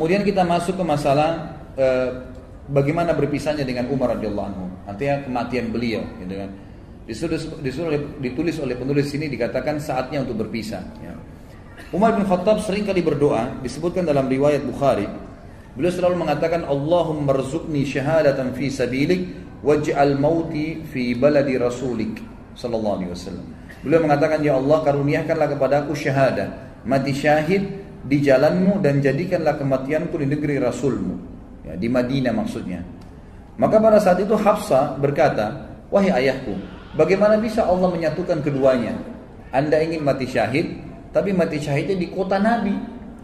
Kemudian kita masuk ke masalah bagaimana berpisahnya dengan Umar radhiyallahu anhu. Artinya kematian beliau, gitu kan. Ditulis oleh penulis sini dikatakan saatnya untuk berpisah. Ya. Umar bin Khattab sering kali berdoa, disebutkan dalam riwayat Bukhari. Beliau selalu mengatakan, Allahumma rzuqni syahadatan fi sabilik waj'al mauti fi baladi rasulik sallallahu alaihi wasallam. Beliau mengatakan, ya Allah karuniakanlah kepadaku syahadah, mati syahid di jalanmu dan jadikanlah kematianku di negeri Rasulmu, ya, di Madinah maksudnya. Maka pada saat itu Hafsah berkata, wahai ayahku, bagaimana bisa Allah menyatukan keduanya? Anda ingin mati syahid, tapi mati syahidnya di kota Nabi.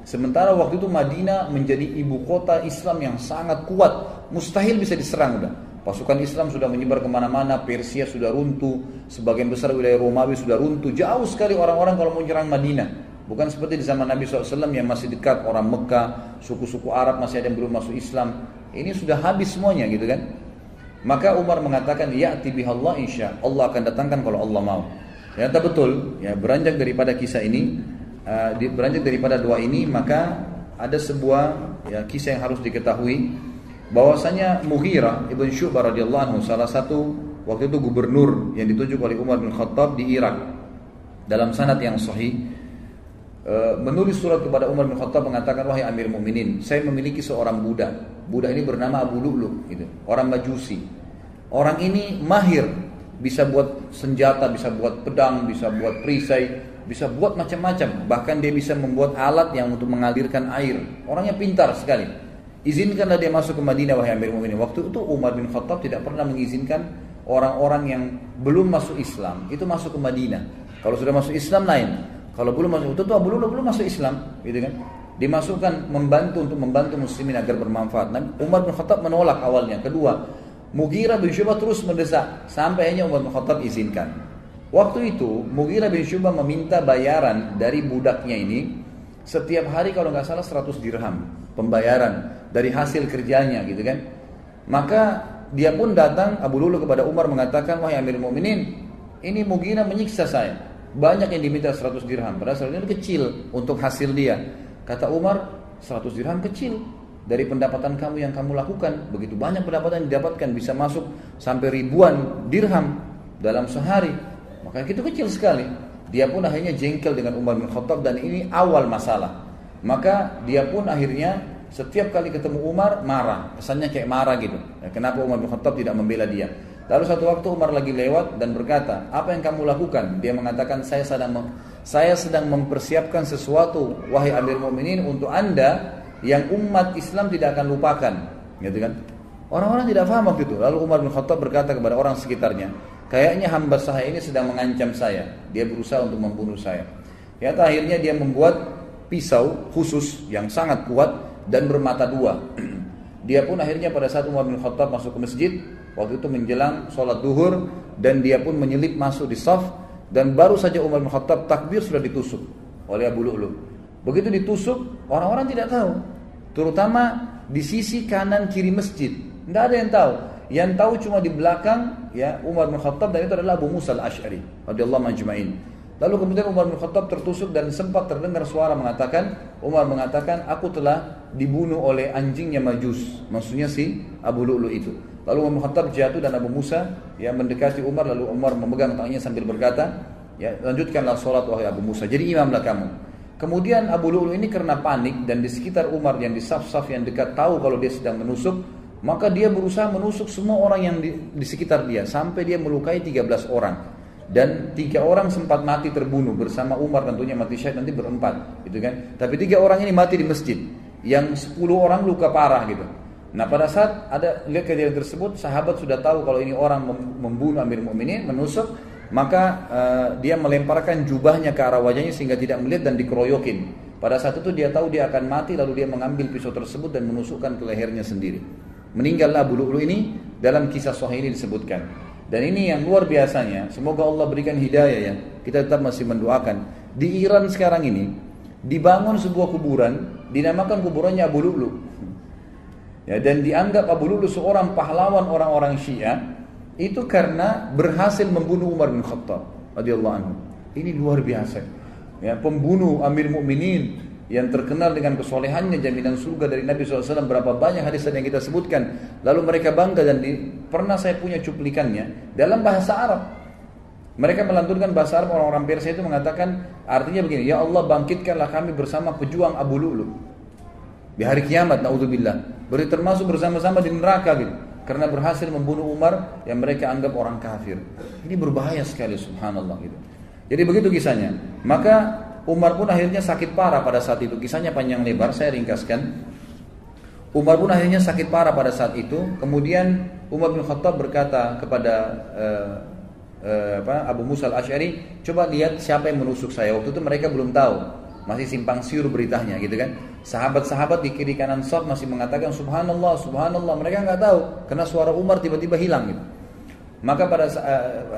Sementara waktu itu Madinah menjadi ibu kota Islam yang sangat kuat, mustahil bisa diserang udah. Pasukan Islam sudah menyebar kemana-mana, Persia sudah runtuh, sebagian besar wilayah Romawi sudah runtuh, jauh sekali orang-orang kalau mau menyerang Madinah. Bukan seperti di zaman Nabi SAW yang masih dekat, orang Mekah, suku-suku Arab masih ada yang belum masuk Islam. Ini sudah habis semuanya gitu kan. Maka Umar mengatakan, ya'ti bihallah insya Allah akan datangkan kalau Allah mau. Ternyata betul, ya, beranjak daripada kisah ini, beranjak daripada doa ini, maka ada sebuah, ya, kisah yang harus diketahui, bahwasanya Mughirah ibn Syu'bah radhiyallahu anhu, salah satu waktu itu gubernur yang ditunjuk oleh Umar bin Khattab di Irak, dalam sanad yang sahih, menulis surat kepada Umar bin Khattab mengatakan, wahai Amir Mukminin, saya memiliki seorang budak. Budak ini bernama Abu Lu'lu, gitu, orang Majusi. Orang ini mahir, bisa buat senjata, bisa buat pedang, bisa buat perisai, bisa buat macam-macam. Bahkan dia bisa membuat alat yang untuk mengalirkan air. Orangnya pintar sekali. Izinkanlah dia masuk ke Madinah, wahai Amir Mukminin. Waktu itu Umar bin Khattab tidak pernah mengizinkan orang-orang yang belum masuk Islam itu masuk ke Madinah. Kalau sudah masuk Islam lain. Kalau belum masuk, itu Abu Lu'lu belum masuk Islam, gitu kan? Dimasukkan untuk membantu muslimin agar bermanfaat. Nah, Umar bin Khattab menolak awalnya. Kedua, Mughirah bin Syu'bah terus mendesak sampai akhirnya Umar bin Khattab izinkan. Waktu itu Mughirah bin Syu'bah meminta bayaran dari budaknya ini setiap hari kalau nggak salah 100 dirham pembayaran dari hasil kerjanya, gitu kan? Maka dia pun datang, Abu Lu'lu, kepada Umar mengatakan, wahai Amir Mukminin, ini Mughirah menyiksa saya. Banyak yang diminta 100 dirham, padahal ini kecil untuk hasil dia. Kata Umar, 100 dirham kecil dari pendapatan kamu yang kamu lakukan. Begitu banyak pendapatan yang didapatkan, bisa masuk sampai ribuan dirham dalam sehari. Maka itu kecil sekali. Dia pun akhirnya jengkel dengan Umar bin Khattab, dan ini awal masalah. Maka dia pun akhirnya setiap kali ketemu Umar marah, pesannya kayak marah gitu. Kenapa Umar bin Khattab tidak membela dia? Lalu satu waktu Umar lagi lewat dan berkata, apa yang kamu lakukan? Dia mengatakan, saya sedang mempersiapkan sesuatu, wahai Amir Mukminin, untuk Anda yang umat Islam tidak akan lupakan, gitu kan? Orang-orang tidak paham waktu itu. Lalu Umar bin Khattab berkata kepada orang sekitarnya, kayaknya hamba saya ini sedang mengancam saya. Dia berusaha untuk membunuh saya. Ternyata akhirnya dia membuat pisau khusus yang sangat kuat dan bermata dua. Dia pun akhirnya pada saat Umar bin Khattab masuk ke masjid, waktu itu menjelang sholat duhur, dan dia pun menyelip masuk di saf, dan baru saja Umar bin Khattab takbir sudah ditusuk oleh Abu Lu'lu. Begitu ditusuk, orang-orang tidak tahu, terutama di sisi kanan kiri masjid, tidak ada yang tahu. Yang tahu cuma di belakang, ya, Umar bin Khattab, dan itu adalah Abu Musa al-Ash'ari radhiyallahu majma'in. Lalu kemudian Umar bin Khattab tertusuk dan sempat terdengar suara mengatakan, Umar mengatakan, aku telah dibunuh oleh anjingnya Majus, maksudnya si Abu Lu'lu itu. Lalu Umar bin Khattab jatuh dan Abu Musa, ya, mendekati Umar, lalu Umar memegang tangannya sambil berkata, ya, lanjutkanlah sholat wahai Abu Musa, jadi imamlah kamu. Kemudian Abu Lu'lu ini karena panik, dan di sekitar Umar yang di saf-saf yang dekat tahu kalau dia sedang menusuk, maka dia berusaha menusuk semua orang yang di sekitar dia, sampai dia melukai 13 orang. Dan 3 orang sempat mati terbunuh bersama Umar, tentunya mati syahid nanti berempat, gitu kan? Tapi 3 orang ini mati di masjid, yang 10 orang luka parah gitu. Nah, pada saat ada lihat kejadian tersebut, sahabat sudah tahu kalau ini orang membunuh Amir Mukminin, menusuk, maka dia melemparkan jubahnya ke arah wajahnya sehingga tidak melihat dan dikeroyokin. Pada saat itu dia tahu dia akan mati, lalu dia mengambil pisau tersebut dan menusukkan ke lehernya sendiri. Meninggallah Abu Lu'lu ini, dalam kisah sahih ini disebutkan. Dan ini yang luar biasanya, semoga Allah berikan hidayah ya. Kita tetap masih mendoakan. Di Iran sekarang ini dibangun sebuah kuburan, dinamakan kuburannya Abu Lu'lu. Ya, dan dianggap Abu Lu'lu seorang pahlawan orang-orang Syiah, itu karena berhasil membunuh Umar bin Khattab radhiyallahu anhu. Ini luar biasa. Ya, pembunuh Amir Mukminin yang terkenal dengan kesolehannya, jaminan surga dari Nabi SAW, berapa banyak hadis yang kita sebutkan. Lalu mereka bangga dan pernah saya punya cuplikannya dalam bahasa Arab. Mereka melantunkan bahasa Arab, orang-orang Persia itu mengatakan artinya begini, ya Allah bangkitkanlah kami bersama pejuang Abu Lu'lu di hari kiamat, naudzubillah, beri termasuk bersama-sama di neraka gitu, karena berhasil membunuh Umar yang mereka anggap orang kafir. Ini berbahaya sekali, subhanallah gitu. Jadi begitu kisahnya. Maka Umar pun akhirnya sakit parah pada saat itu. Kisahnya panjang lebar, saya ringkaskan. Umar pun akhirnya sakit parah pada saat itu. Kemudian Umar bin Khattab berkata kepada Abu Musa al-Asy'ari, coba lihat siapa yang menusuk saya. Waktu itu mereka belum tahu, masih simpang siur beritanya gitu kan. Sahabat-sahabat di kiri kanan shaf masih mengatakan subhanallah, subhanallah. Mereka nggak tahu karena suara Umar tiba-tiba hilang gitu. Maka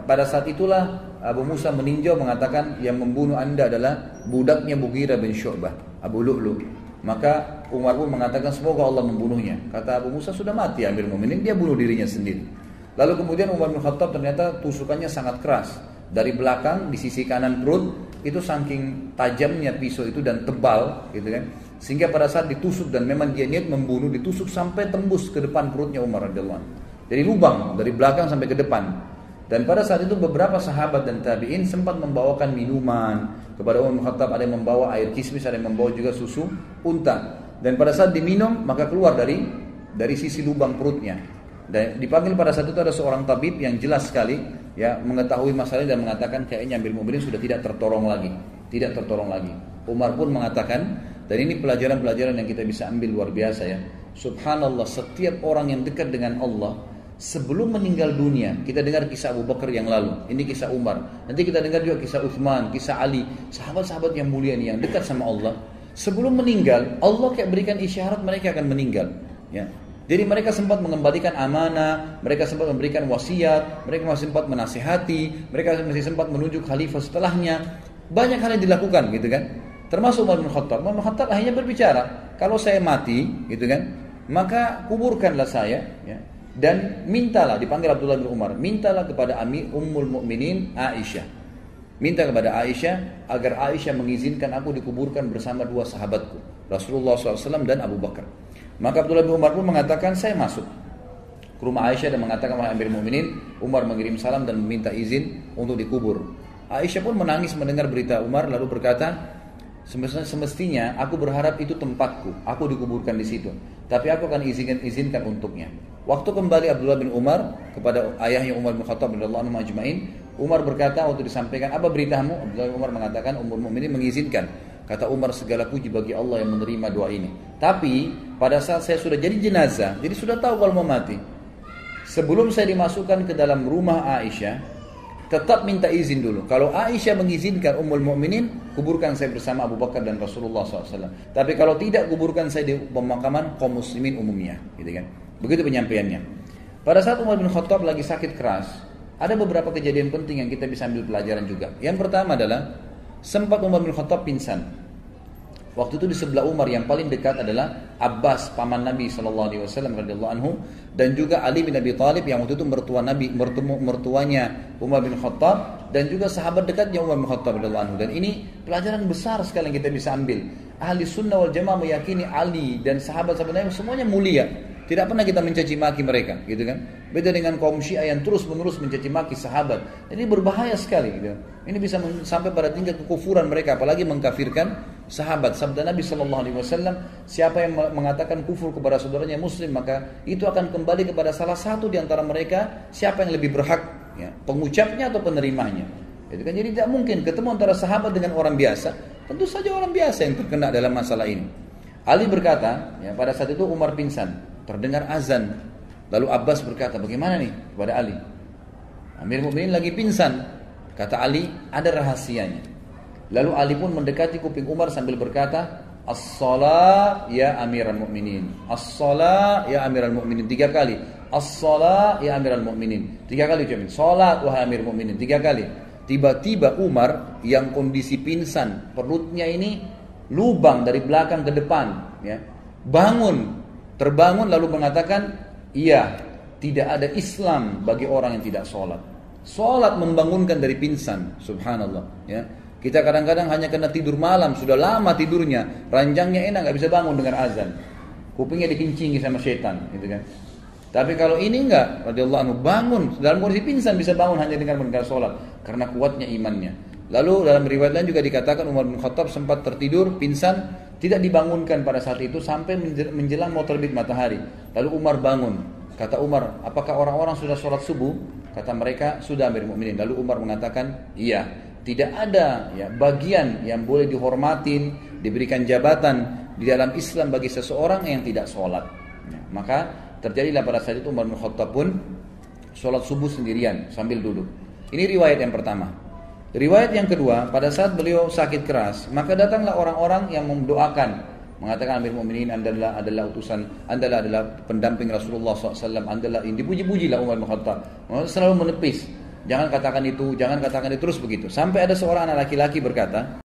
pada saat itulah Abu Musa meninjau mengatakan yang membunuh anda adalah budaknya Mughirah bin Syu'bah, Abu Lu'lu. Maka Umar pun mengatakan semoga Allah membunuhnya. Kata Abu Musa, sudah mati Amir Mu'minin, dia bunuh dirinya sendiri. Lalu kemudian Umar bin Khattab ternyata tusukannya sangat keras. Dari belakang di sisi kanan perut itu saking tajamnya pisau itu dan tebal gitu kan. Sehingga pada saat ditusuk dan memang dia niat membunuh, ditusuk sampai tembus ke depan perutnya Umar radhiyallahu anhu. Dari lubang, dari belakang sampai ke depan. Dan pada saat itu beberapa sahabat dan tabi'in sempat membawakan minuman kepada Umar bin Khattab. Ada yang membawa air kismis, ada yang membawa juga susu unta. Dan pada saat diminum maka keluar dari sisi lubang perutnya. Dan dipanggil pada saat itu ada seorang tabib yang jelas sekali ya mengetahui masalah dan mengatakan kayaknya Amir Mu'minin sudah tidak tertolong lagi. Tidak tertolong lagi. Umar pun mengatakan, dan ini pelajaran-pelajaran yang kita bisa ambil luar biasa ya. Subhanallah, setiap orang yang dekat dengan Allah sebelum meninggal dunia, kita dengar kisah Abu Bakar yang lalu, ini kisah Umar, nanti kita dengar juga kisah Uthman, kisah Ali, sahabat-sahabat yang mulia ini yang dekat sama Allah. Sebelum meninggal, Allah kayak berikan isyarat mereka akan meninggal. Ya. Jadi mereka sempat mengembalikan amanah, mereka sempat memberikan wasiat, mereka masih sempat menasihati, mereka masih sempat menunjuk khalifah setelahnya. Banyak hal yang dilakukan, gitu kan? Termasuk Umar bin Khattab. Umar bin Khattab akhirnya berbicara, kalau saya mati, gitu kan, maka kuburkanlah saya, ya. Dan mintalah, dipanggil Abdullah bin Umar, mintalah kepada Ummul Mukminin Aisyah. Minta kepada Aisyah agar Aisyah mengizinkan aku dikuburkan bersama dua sahabatku, Rasulullah SAW dan Abu Bakar. Maka Abdullah bin Umar pun mengatakan, saya masuk ke rumah Aisyah dan mengatakan, wahai Amir Mukminin, Umar mengirim salam dan meminta izin untuk dikubur. Aisyah pun menangis mendengar berita Umar lalu berkata, semestinya aku berharap itu tempatku, aku dikuburkan di situ. Tapi aku akan izinkan untuknya. Waktu kembali Abdullah bin Umar kepada ayahnya Umar bin Khattab radhiyallahu anhu ajma'in, Umar berkata waktu disampaikan, apa beritamu? Abdullah bin Umar mengatakan, Ummul Mukminin mengizinkan. Kata Umar, segala puji bagi Allah yang menerima doa ini. Tapi pada saat saya sudah jadi jenazah, jadi sudah tahu kalau mau mati, sebelum saya dimasukkan ke dalam rumah Aisyah, tetap minta izin dulu. Kalau Aisyah mengizinkan Ummul Mukminin, kuburkan saya bersama Abu Bakar dan Rasulullah SAW. Tapi kalau tidak, kuburkan saya di pemakaman kaum muslimin umumnya, gitu kan? Begitu penyampaiannya. Pada saat Umar bin Khattab lagi sakit keras, ada beberapa kejadian penting yang kita bisa ambil pelajaran juga. Yang pertama adalah sempat Umar bin Khattab pingsan. Waktu itu di sebelah Umar yang paling dekat adalah Abbas, paman Nabi SAW radhiyallahu anhu, dan juga Ali bin Abi Thalib yang waktu itu mertuanya Umar bin Khattab, dan juga sahabat dekatnya Umar bin Khattab radhiyallahu anhu. Dan ini pelajaran besar sekali yang kita bisa ambil. Ahli sunnah wal jamaah meyakini Ali dan sahabat-sahabat Nabi semuanya mulia. Tidak pernah kita mencaci maki mereka, gitu kan? Beda dengan kaum Syiah yang terus-menerus mencaci maki sahabat. Ini berbahaya sekali, gitu. Ini bisa sampai pada tingkat kekufuran mereka, apalagi mengkafirkan sahabat. Sabda Nabi SAW, siapa yang mengatakan kufur kepada saudaranya Muslim, maka itu akan kembali kepada salah satu di antara mereka, siapa yang lebih berhak, ya, pengucapnya atau penerimanya. Itu kan, jadi tidak mungkin ketemu antara sahabat dengan orang biasa. Tentu saja orang biasa yang terkena dalam masalah ini. Ali berkata, ya, pada saat itu Umar pingsan. Terdengar azan. Lalu Abbas berkata, bagaimana nih kepada Ali? Amir Mukminin lagi pingsan. Kata Ali, ada rahasianya. Lalu Ali pun mendekati kuping Umar sambil berkata, As-salat ya Amiral Mukminin. As-salat ya Amiral Mukminin. 3 kali. As-salat ya Amiral Mukminin. 3 kali ucapin. Salat wahai Amir Mukminin. 3 kali. Tiba-tiba Umar yang kondisi pingsan, perutnya ini lubang dari belakang ke depan, ya, terbangun lalu mengatakan, iya, tidak ada Islam bagi orang yang tidak sholat. Sholat membangunkan dari pingsan, subhanallah. Ya. Kita kadang-kadang hanya kena tidur malam, sudah lama tidurnya, ranjangnya enak, nggak bisa bangun dengar azan. Kupingnya dikincingi sama setan, gitu kan. Tapi kalau ini enggak, radhiyallahu anhu bangun dalam kondisi pingsan bisa bangun hanya dengan mendengar sholat karena kuatnya imannya. Lalu dalam riwayat lain juga dikatakan Umar bin Khattab sempat tertidur pingsan, tidak dibangunkan pada saat itu sampai menjelang mau terbit matahari. Lalu Umar bangun. Kata Umar, apakah orang-orang sudah sholat subuh? Kata mereka, sudah Amirul Mukminin. Lalu Umar mengatakan, iya. Tidak ada ya bagian yang boleh dihormatin, diberikan jabatan di dalam Islam bagi seseorang yang tidak sholat. Ya, maka terjadilah pada saat itu Umar bin Khattab pun sholat subuh sendirian sambil duduk. Ini riwayat yang pertama. Riwayat yang kedua, pada saat beliau sakit keras, maka datanglah orang-orang yang mendoakan, mengatakan Amirul Mukminin adalah utusan, adalah pendamping Rasulullah SAW, adalah ini dipuji-pujilah Umar bin Khattab. Selalu menepis, jangan katakan itu terus begitu. Sampai ada seorang anak laki-laki berkata,